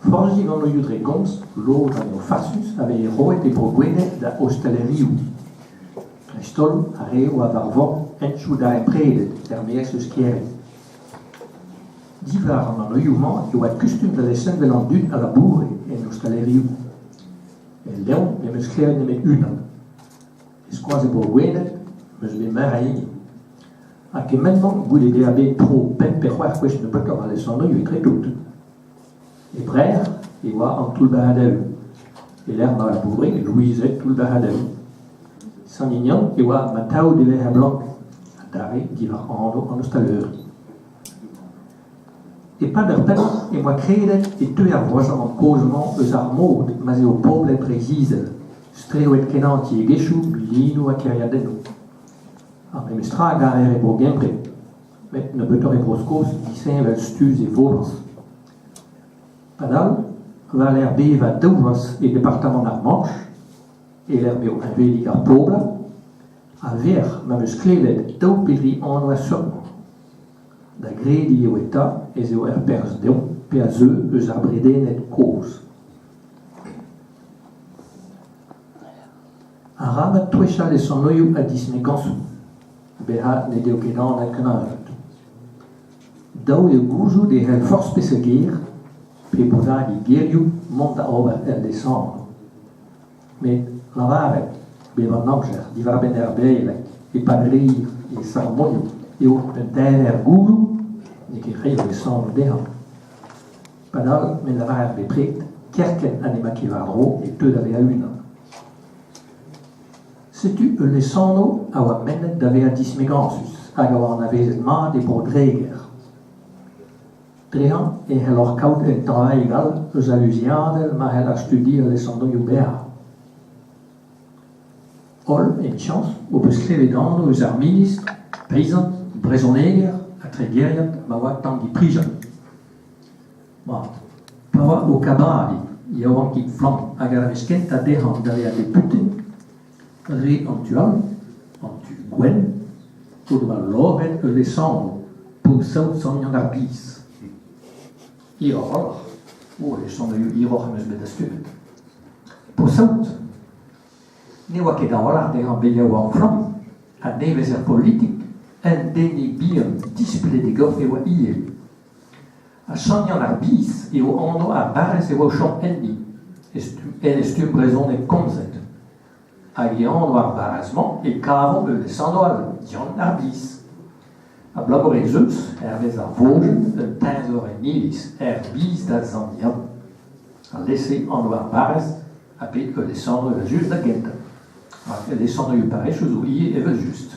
Forgi van o dragons, l'autre en farsus avait roet e broguene da hosteleriu. Restol areo a varvon enchu da e predet, mees eus kieri. Divar an oiouman eo at custum da lesen velan dun a la bourre en hosteleriu. E leon meus klevet nemet unan. Esquaz e broguene, meus be mer a igni. Hag maintenant goude de abe tro pen per c'hoar kwech ne betor a lesan oiou e kretout. E brer, e oa an tout bahadel. E l'air ma la bourre, e louizet tout bahadel. San ignan, e oa ma tao de verre blanc. A dare, divar an ostaleur. E pa d'ar pen, e moa kredet e teu ar vozan an kozman eus ar mod, ma eo poblet prezizel. Streo et kenanti e gechou, bilinou a keriadennou. Ar memestra garer e bro gempre. Met ne betor e broskos, disen vel stuz e volans. Padal, va l'air beva daouvas e departement ar Manche, e l'air meo invedig ar pobla, a ver ma meus klevet daou pedri anwa som. Da gredi eo eta, ez eo er pers deon, pe a zeu eus ar bredenet koz. A rabat twechal e son oiou a disne gansou, beha ne deo kedan a knavet. Daou e gouzou de hel force pesegir, pe bodagi geriou mont a ober el descendre. Mais la varet, bevan nauscher, divar ben er beilek, e padrir, e sarmonio, e o penter er goulou, ne ket reiv descendre dehan. Padal, men la varet bepret, kerken anema ki vardro, e teu d'ave a unan. Setu e lesano a oa menet d'ave a dismegansus, hag a oa an avezet mat e brodreger. Trehan e hel or kaut el travail gal eus a luziadel ma hel a studi a lesando eo beha. Ol, en chans, o peus klevet anno eus ar ministr, peizan, brezoneger, a tregeriat, ma oa tangi prijan. Ma, pa oa o kabali, ia oan kit flam, hag ar veskent a dehan d'ave a deputen, re an tu al, an tu gwen, o doa loret e lesando, pou saout sonjan ar bis. Iroch, o lesando eo iroch meus bet a stuvet. Po saout, ne oa ket an olar dehan belia oa an flam, a nevez er politik, en deni bihan disple de gof e oa iel. A chanyan ar bis eo anno a barez e oa chom enni, en estum brezon e komzet. Hag e anno ar barazman e kavon e lesando al dian ar bis. A blagor e zeus, vez ar vojen, un tenzor e nilis, bis da zandian. A lese anno ar barez, a pet e lesando e just da genta. A lesando e parech eus o ie e vel just.